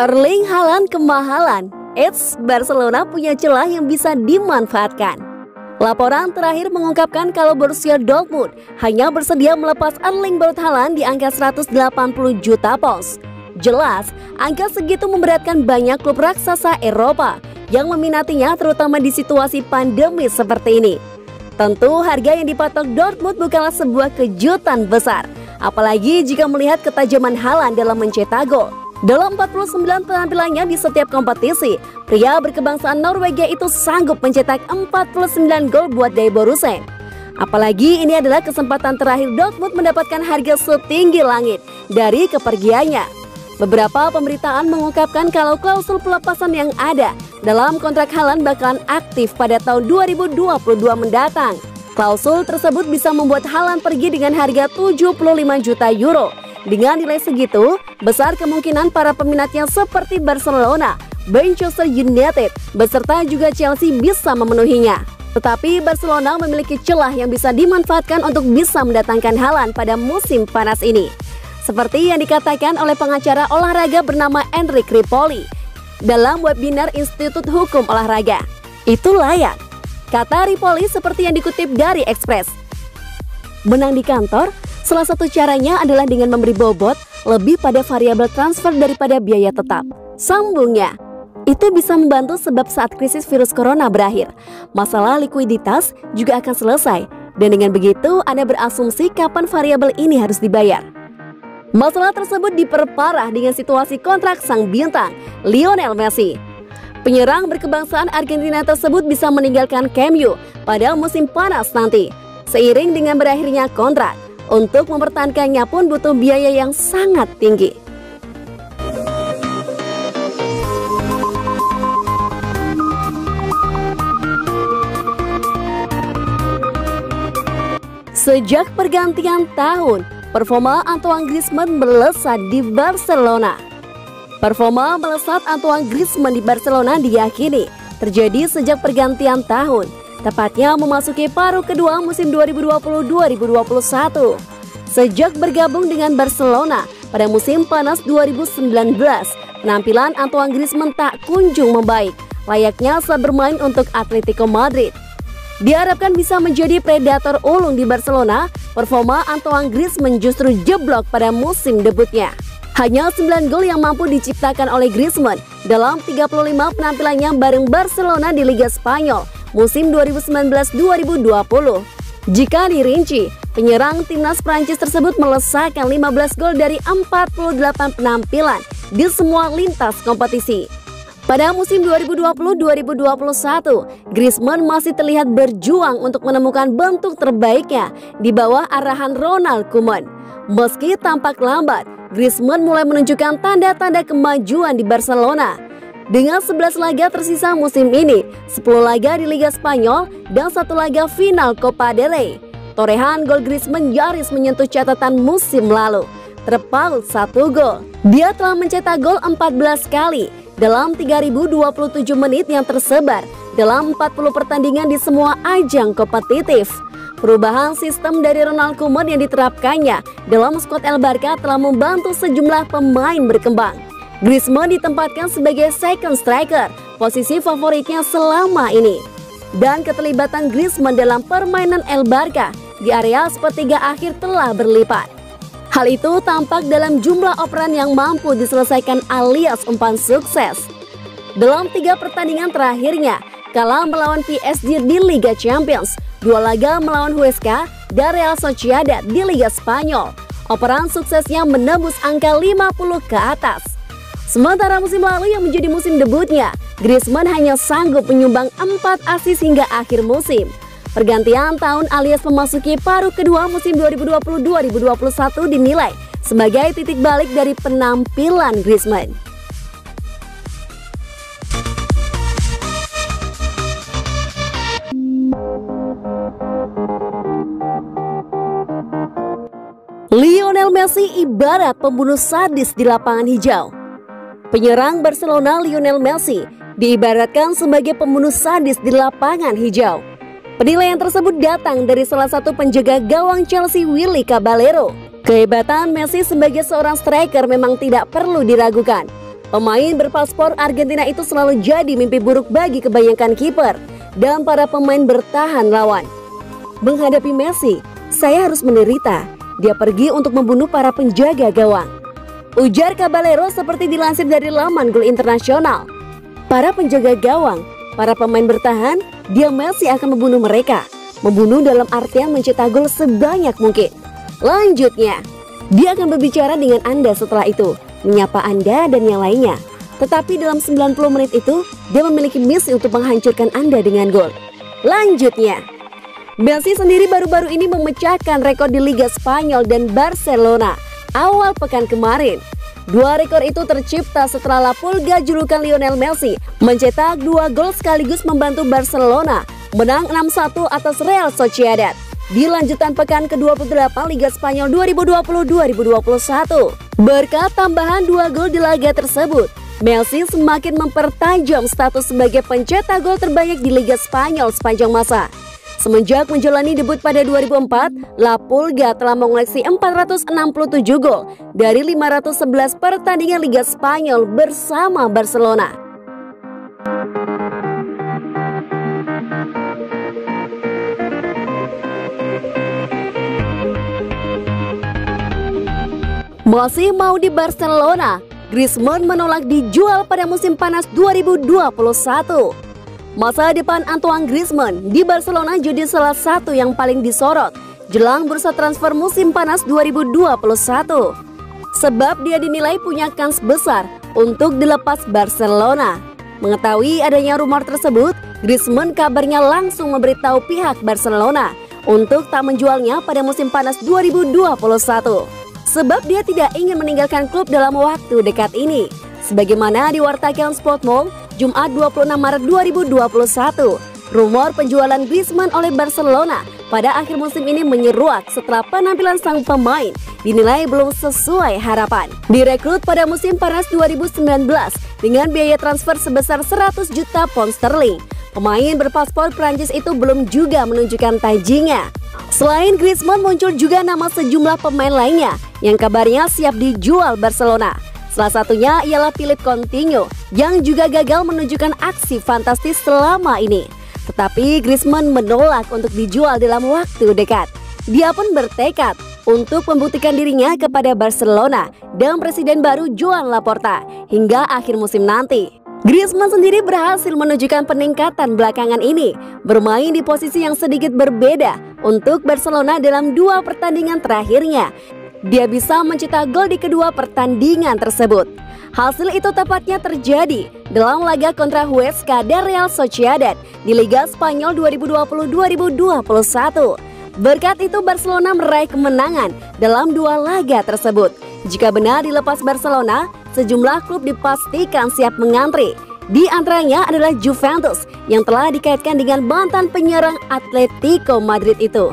Erling Haaland kemahalan. Eits, Barcelona punya celah yang bisa dimanfaatkan. Laporan terakhir mengungkapkan kalau Borussia Dortmund hanya bersedia melepas Erling Braut Haaland di angka 180 juta pounds. Jelas, angka segitu memberatkan banyak klub raksasa Eropa yang meminatinya, terutama di situasi pandemi seperti ini. Tentu harga yang dipatok Dortmund bukanlah sebuah kejutan besar, apalagi jika melihat ketajaman Haaland dalam mencetak gol. Dalam 49 penampilannya di setiap kompetisi, pria berkebangsaan Norwegia itu sanggup mencetak 49 gol buat Die Borussen. Apalagi ini adalah kesempatan terakhir Dortmund mendapatkan harga setinggi langit dari kepergiannya. Beberapa pemberitaan mengungkapkan kalau klausul pelepasan yang ada dalam kontrak Haaland bakalan aktif pada tahun 2022 mendatang. Klausul tersebut bisa membuat Haaland pergi dengan harga 75 juta euro. Dengan nilai segitu, besar kemungkinan para peminatnya seperti Barcelona, Manchester United, beserta juga Chelsea bisa memenuhinya. Tetapi Barcelona memiliki celah yang bisa dimanfaatkan untuk bisa mendatangkan Haaland pada musim panas ini. Seperti yang dikatakan oleh pengacara olahraga bernama Enric Ripoli dalam webinar Institut Hukum Olahraga. Itu layak, kata Ripoli seperti yang dikutip dari Express. Menang di kantor, salah satu caranya adalah dengan memberi bobot lebih pada variabel transfer daripada biaya tetap. Sambungnya, itu bisa membantu sebab saat krisis virus corona berakhir, masalah likuiditas juga akan selesai. Dan dengan begitu, Anda berasumsi kapan variabel ini harus dibayar. Masalah tersebut diperparah dengan situasi kontrak sang bintang, Lionel Messi. Penyerang berkebangsaan Argentina tersebut bisa meninggalkan Camp Nou pada musim panas nanti. Seiring dengan berakhirnya kontrak, untuk mempertahankannya pun butuh biaya yang sangat tinggi. Sejak pergantian tahun, performa Antoine Griezmann melesat di Barcelona. Performa melesat Antoine Griezmann di Barcelona diyakini terjadi sejak pergantian tahun, tepatnya memasuki paruh kedua musim 2020-2021. Sejak bergabung dengan Barcelona pada musim panas 2019, penampilan Antoine Griezmann tak kunjung membaik, layaknya saat bermain untuk Atletico Madrid. Diharapkan bisa menjadi predator ulung di Barcelona, performa Antoine Griezmann justru jeblok pada musim debutnya. Hanya 9 gol yang mampu diciptakan oleh Griezmann dalam 35 penampilannya bareng Barcelona di Liga Spanyol musim 2019-2020. Jika dirinci, penyerang timnas Prancis tersebut melesakkan 15 gol dari 48 penampilan di semua lintas kompetisi. Pada musim 2020-2021, Griezmann masih terlihat berjuang untuk menemukan bentuk terbaiknya di bawah arahan Ronald Koeman. Meski tampak lambat, Griezmann mulai menunjukkan tanda-tanda kemajuan di Barcelona. Dengan 11 laga tersisa musim ini, 10 laga di Liga Spanyol, dan 1 laga final Copa del Rey, torehan gol Griezmann nyaris menyentuh catatan musim lalu, terpaut 1 gol. Dia telah mencetak gol 14 kali dalam 3027 menit yang tersebar dalam 40 pertandingan di semua ajang kompetitif. Perubahan sistem dari Ronald Koeman yang diterapkannya dalam skuad El Barca telah membantu sejumlah pemain berkembang. Griezmann ditempatkan sebagai second striker, posisi favoritnya selama ini. Dan keterlibatan Griezmann dalam permainan El Barca di area sepertiga akhir telah berlipat. Hal itu tampak dalam jumlah operan yang mampu diselesaikan alias umpan sukses. Dalam 3 pertandingan terakhirnya, kalah melawan PSG di Liga Champions, 2 laga melawan Huesca dan Real Sociedad di Liga Spanyol, operan suksesnya menembus angka 50 ke atas. Sementara musim lalu yang menjadi musim debutnya, Griezmann hanya sanggup menyumbang 4 assist hingga akhir musim. Pergantian tahun alias memasuki paruh kedua musim 2020-2021 dinilai sebagai titik balik dari penampilan Griezmann. Lionel Messi ibarat pembunuh sadis di lapangan hijau. Penyerang Barcelona Lionel Messi diibaratkan sebagai pembunuh sadis di lapangan hijau. Penilaian tersebut datang dari salah satu penjaga gawang Chelsea, Willy Caballero. Kehebatan Messi sebagai seorang striker memang tidak perlu diragukan. Pemain berpaspor Argentina itu selalu jadi mimpi buruk bagi kebanyakan kiper dan para pemain bertahan lawan. Menghadapi Messi, saya harus menderita. Dia pergi untuk membunuh para penjaga gawang, ujar Caballero seperti dilansir dari laman Gol Internasional. Para penjaga gawang, para pemain bertahan, dia Messi akan membunuh mereka. Membunuh dalam artian mencetak gol sebanyak mungkin. Lanjutnya, dia akan berbicara dengan Anda setelah itu, menyapa Anda dan yang lainnya. Tetapi dalam 90 menit itu, dia memiliki misi untuk menghancurkan Anda dengan gol. Lanjutnya, Messi sendiri baru-baru ini memecahkan rekor di Liga Spanyol dan Barcelona awal pekan kemarin. Dua rekor itu tercipta setelah La Pulga julukan Lionel Messi mencetak 2 gol sekaligus membantu Barcelona menang 6-1 atas Real Sociedad di lanjutan pekan ke-28 Liga Spanyol 2020-2021. Berkat tambahan 2 gol di laga tersebut, Messi semakin mempertajam status sebagai pencetak gol terbanyak di Liga Spanyol sepanjang masa. Semenjak menjalani debut pada 2004, La Pulga telah mengoleksi 467 gol dari 511 pertandingan Liga Spanyol bersama Barcelona. Masih mau di Barcelona, Griezmann menolak dijual pada musim panas 2021. Masa depan Antoine Griezmann di Barcelona jadi salah satu yang paling disorot jelang bursa transfer musim panas 2021. Sebab dia dinilai punya kans besar untuk dilepas Barcelona. Mengetahui adanya rumor tersebut, Griezmann kabarnya langsung memberitahu pihak Barcelona untuk tak menjualnya pada musim panas 2021. Sebab dia tidak ingin meninggalkan klub dalam waktu dekat ini. Sebagaimana diwartakan Sportmol Jumat 26 Maret 2021, rumor penjualan Griezmann oleh Barcelona pada akhir musim ini menyeruak setelah penampilan sang pemain dinilai belum sesuai harapan. Direkrut pada musim panas 2019 dengan biaya transfer sebesar 100 juta pound sterling, pemain berpaspor Prancis itu belum juga menunjukkan tajinya. Selain Griezmann, muncul juga nama sejumlah pemain lainnya yang kabarnya siap dijual Barcelona. Salah satunya ialah Philippe Coutinho yang juga gagal menunjukkan aksi fantastis selama ini. Tetapi Griezmann menolak untuk dijual dalam waktu dekat. Dia pun bertekad untuk membuktikan dirinya kepada Barcelona dan presiden baru Joan Laporta hingga akhir musim nanti. Griezmann sendiri berhasil menunjukkan peningkatan belakangan ini, bermain di posisi yang sedikit berbeda untuk Barcelona dalam 2 pertandingan terakhirnya. Dia bisa mencetak gol di kedua pertandingan tersebut. Hasil itu tepatnya terjadi dalam laga kontra Huesca dan Real Sociedad di Liga Spanyol 2020-2021. Berkat itu Barcelona meraih kemenangan dalam 2 laga tersebut. Jika benar dilepas Barcelona, sejumlah klub dipastikan siap mengantri. Di antaranya adalah Juventus yang telah dikaitkan dengan mantan penyerang Atletico Madrid itu.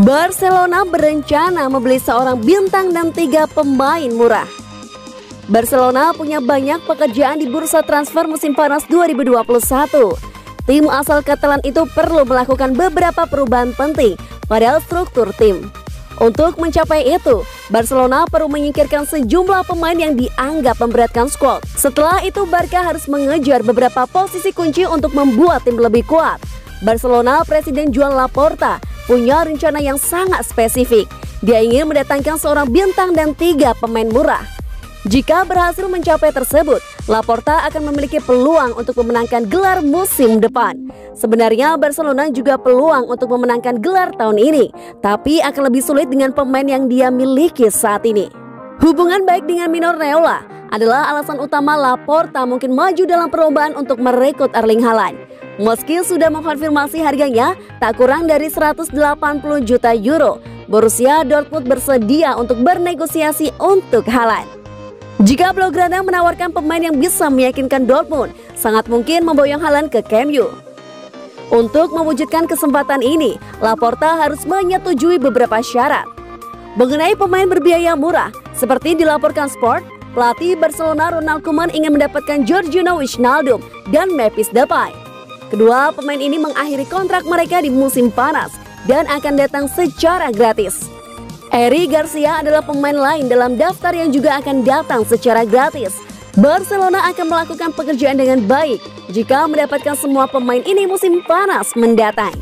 Barcelona berencana membeli seorang bintang dan 3 pemain murah. Barcelona punya banyak pekerjaan di bursa transfer musim panas 2021. Tim asal Catalan itu perlu melakukan beberapa perubahan penting pada struktur tim. Untuk mencapai itu, Barcelona perlu menyingkirkan sejumlah pemain yang dianggap memberatkan skuad. Setelah itu, Barca harus mengejar beberapa posisi kunci untuk membuat tim lebih kuat. Barcelona Presiden Joan Laporta punya rencana yang sangat spesifik. Dia ingin mendatangkan seorang bintang dan 3 pemain murah. Jika berhasil mencapai tersebut, Laporta akan memiliki peluang untuk memenangkan gelar musim depan. Sebenarnya Barcelona juga peluang untuk memenangkan gelar tahun ini, tapi akan lebih sulit dengan pemain yang dia miliki saat ini. Hubungan baik dengan Mino Raiola adalah alasan utama Laporta mungkin maju dalam perlombaan untuk merekrut Erling Haaland. Meski sudah mengkonfirmasi harganya tak kurang dari 180 juta euro, Borussia Dortmund bersedia untuk bernegosiasi untuk Haaland. Jika Blaugrana menawarkan pemain yang bisa meyakinkan Dortmund, sangat mungkin memboyong Haaland ke Camp Nou. Untuk mewujudkan kesempatan ini, Laporta harus menyetujui beberapa syarat. Mengenai pemain berbiaya murah, seperti dilaporkan Sport, pelatih Barcelona Ronald Koeman ingin mendapatkan Georginio Wijnaldum dan Memphis Depay. Kedua pemain ini mengakhiri kontrak mereka di musim panas dan akan datang secara gratis. Eric Garcia adalah pemain lain dalam daftar yang juga akan datang secara gratis. Barcelona akan melakukan pekerjaan dengan baik jika mendapatkan semua pemain ini musim panas mendatang.